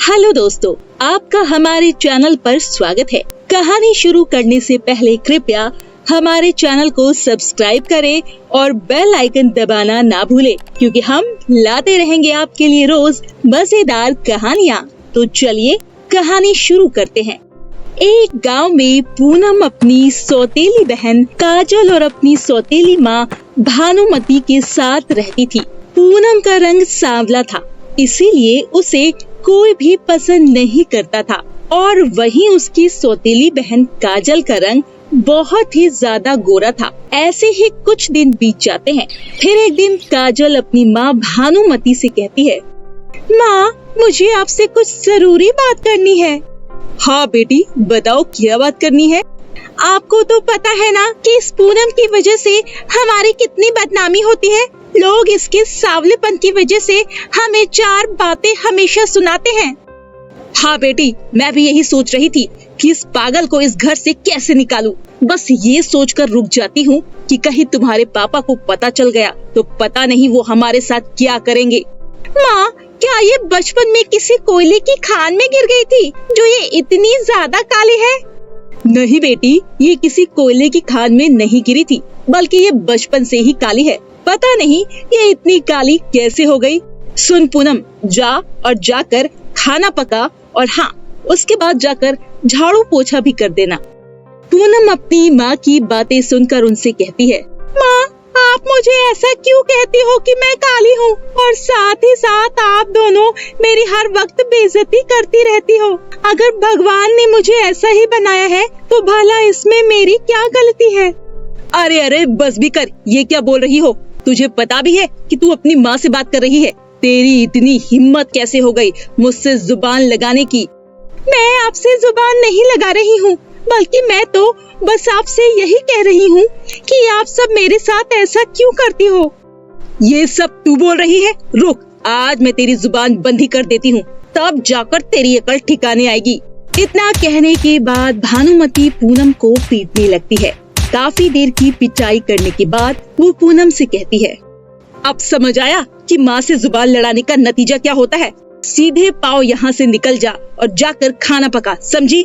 Hello दोस्तों, आपका हमारे चैनल पर स्वागत है। कहानी शुरू करने से पहले कृपया हमारे चैनल को सब्सक्राइब करें और बेल आइकन दबाना ना भूलें, क्योंकि हम लाते रहेंगे आपके लिए रोज मजेदार कहानियाँ। तो चलिए कहानी शुरू करते हैं। एक गांव में पूनम अपनी सौतेली बहन काजल और अपनी सौतेली माँ भानुमती के साथ रहती थी। पूनम का रंग सांवला था, इसीलिए उसे कोई भी पसंद नहीं करता था, और वहीं उसकी सौतेली बहन काजल का रंग बहुत ही ज्यादा गोरा था। ऐसे ही कुछ दिन बीत जाते हैं। फिर एक दिन काजल अपनी माँ भानुमती से कहती है, माँ, मुझे आपसे कुछ जरूरी बात करनी है। हाँ बेटी, बताओ क्या बात करनी है। आपको तो पता है ना कि इस पूनम की वजह से हमारी कितनी बदनामी होती है। लोग इसके सांवलेपन की वजह से हमें चार बातें हमेशा सुनाते हैं। हाँ बेटी, मैं भी यही सोच रही थी कि इस पागल को इस घर से कैसे निकालूं। बस ये सोचकर रुक जाती हूँ कि कहीं तुम्हारे पापा को पता चल गया तो पता नहीं वो हमारे साथ क्या करेंगे। माँ, क्या ये बचपन में किसी कोयले की खान में गिर गई थी जो ये इतनी ज्यादा काली है? नहीं बेटी, ये किसी कोयले की खान में नहीं गिरी थी, बल्कि ये बचपन से ही काली है। पता नहीं ये इतनी काली कैसे हो गई। सुन पूनम, जा और जाकर खाना पका, और हाँ, उसके बाद जाकर झाड़ू पोछा भी कर देना। पूनम अपनी माँ की बातें सुनकर उनसे कहती है, माँ, आप मुझे ऐसा क्यों कहती हो कि मैं काली हूँ, और साथ ही साथ आप दोनों मेरी हर वक्त बेइज्जती करती रहती हो। अगर भगवान ने मुझे ऐसा ही बनाया है तो भला इसमें मेरी क्या गलती है? अरे अरे, बस भी कर, ये क्या बोल रही हो? तुझे पता भी है कि तू अपनी माँ से बात कर रही है? तेरी इतनी हिम्मत कैसे हो गई मुझसे जुबान लगाने की? मैं आपसे जुबान नहीं लगा रही हूँ, बल्कि मैं तो बस आपसे यही कह रही हूँ कि आप सब मेरे साथ ऐसा क्यों करती हो? ये सब तू बोल रही है? रुक, आज मैं तेरी जुबान बंद ही कर देती हूँ, तब जाकर तेरी अकल ठिकाने आएगी। इतना कहने के बाद भानुमती पूनम को पीटने लगती है। काफी देर की पिटाई करने के बाद वो पूनम से कहती है, अब समझ आया कि माँ से जुबान लड़ाने का नतीजा क्या होता है। सीधे पाँव यहाँ से निकल जा और जाकर खाना पका, समझी?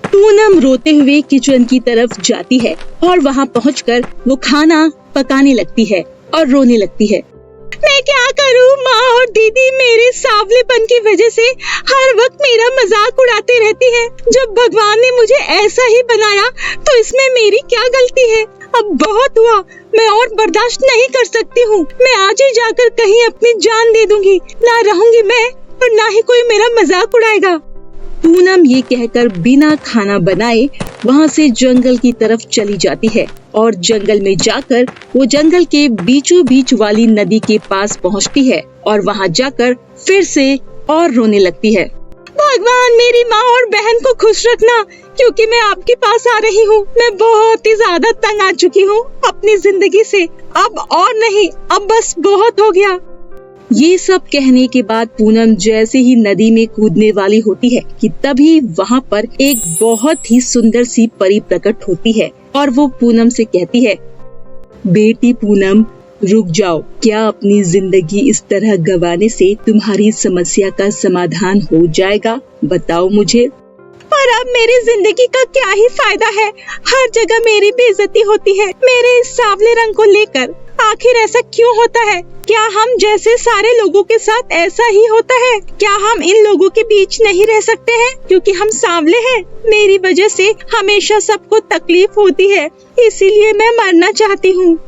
पूनम रोते हुए किचन की तरफ जाती है और वहाँ पहुँचकर वो खाना पकाने लगती है और रोने लगती है। मैं क्या करूँ? माँ और दीदी मेरे सांवलेपन की वजह से हर वक्त मेरा मजाक उड़ाती रहती है। जब भगवान ने मुझे ऐसा ही बनाया तो इसमें मेरी क्या गलती है? अब बहुत हुआ, मैं और बर्दाश्त नहीं कर सकती हूँ। मैं आज ही जाकर कहीं अपनी जान दे दूंगी। ना रहूंगी मैं और ना ही कोई मेरा मजाक उड़ाएगा। पूनम ये कहकर बिना खाना बनाए वहाँ से जंगल की तरफ चली जाती है, और जंगल में जाकर वो जंगल के बीचों बीच वाली नदी के पास पहुँचती है और वहाँ जाकर फिर से और रोने लगती है। भगवान, मेरी माँ और बहन को खुश रखना, क्योंकि मैं आपके पास आ रही हूँ। मैं बहुत ही ज्यादा तंग आ चुकी हूँ अपनी जिंदगी से। अब और नहीं, अब बस बहुत हो गया। ये सब कहने के बाद पूनम जैसे ही नदी में कूदने वाली होती है कि तभी वहाँ पर एक बहुत ही सुंदर सी परी प्रकट होती है, और वो पूनम से कहती है, बेटी पूनम, रुक जाओ। क्या अपनी जिंदगी इस तरह गंवाने से तुम्हारी समस्या का समाधान हो जाएगा? बताओ मुझे। पर अब मेरी जिंदगी का क्या ही फायदा है? हर जगह मेरी बेइज्जती होती है मेरे इस सांवले रंग को लेकर। आखिर ऐसा क्यों होता है? क्या हम जैसे सारे लोगों के साथ ऐसा ही होता है? क्या हम इन लोगों के बीच नहीं रह सकते हैं क्योंकि हम सांवले हैं? मेरी वजह से हमेशा सबको तकलीफ होती है, इसीलिए मैं मरना चाहती हूँ।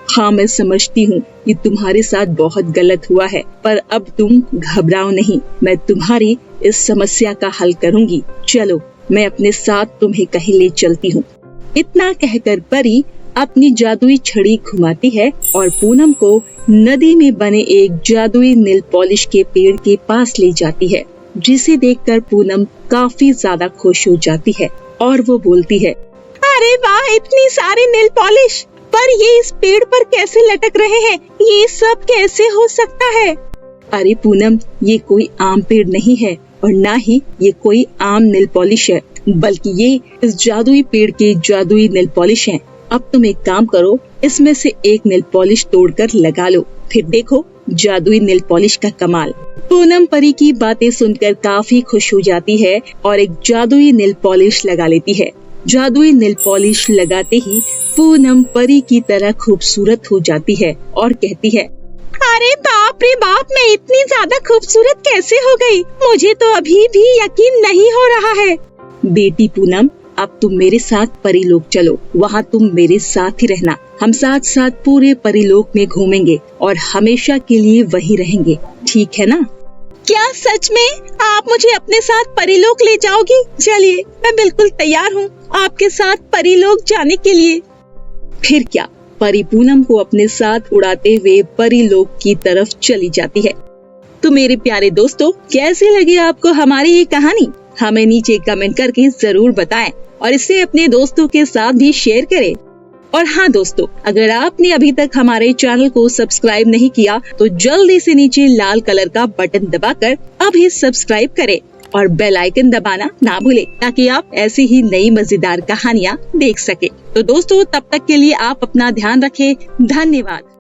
हाँ, मैं समझती हूँ कि तुम्हारे साथ बहुत गलत हुआ है, पर अब तुम घबराओ नहीं। मैं तुम्हारी इस समस्या का हल करूँगी। चलो, मैं अपने साथ तुम्हें कहीं ले चलती हूँ। इतना कहकर परी अपनी जादुई छड़ी घुमाती है और पूनम को नदी में बने एक जादुई नील पॉलिश के पेड़ के पास ले जाती है, जिसे देखकर पूनम काफी ज्यादा खुश हो जाती है और वो बोलती है, अरे वाह, इतनी सारी नील पॉलिश! पर ये इस पेड़ पर कैसे लटक रहे हैं? ये सब कैसे हो सकता है? अरे पूनम, ये कोई आम पेड़ नहीं है और ना ही ये कोई आम नील पॉलिश है, बल्कि ये इस जादुई पेड़ के जादुई नील पॉलिश है। अब तुम एक काम करो, इसमें से एक नील पॉलिश तोड़कर लगा लो, फिर देखो जादुई नेल पॉलिश का कमाल। पूनम परी की बातें सुनकर काफी खुश हो जाती है और एक जादुई नेल पॉलिश लगा लेती है। जादुई नेल पॉलिश लगाते ही पूनम परी की तरह खूबसूरत हो जाती है और कहती है, अरे बाप रे बाप, मैं इतनी ज्यादा खूबसूरत कैसे हो गई? मुझे तो अभी भी यकीन नहीं हो रहा है। बेटी पूनम, अब तुम मेरे साथ परीलोक चलो, वहाँ तुम मेरे साथ ही रहना। हम साथ साथ पूरे परीलोक में घूमेंगे और हमेशा के लिए वहीं रहेंगे, ठीक है ना? क्या सच में आप मुझे अपने साथ परीलोक ले जाओगी? चलिए, मैं बिल्कुल तैयार हूँ आपके साथ परीलोक जाने के लिए। फिर क्या, परी पूनम को अपने साथ उड़ाते हुए परीलोक की तरफ चली जाती है। तो मेरे प्यारे दोस्तों, कैसी लगी आपको हमारी ये कहानी? हमें नीचे कमेंट करके जरूर बताएं और इसे अपने दोस्तों के साथ भी शेयर करें। और हाँ दोस्तों, अगर आपने अभी तक हमारे चैनल को सब्सक्राइब नहीं किया तो जल्दी से नीचे लाल कलर का बटन दबाकर अभी सब्सक्राइब करें और बेल आइकन दबाना ना भूलें, ताकि आप ऐसी ही नई मजेदार कहानियाँ देख सके। तो दोस्तों, तब तक के लिए आप अपना ध्यान रखें। धन्यवाद।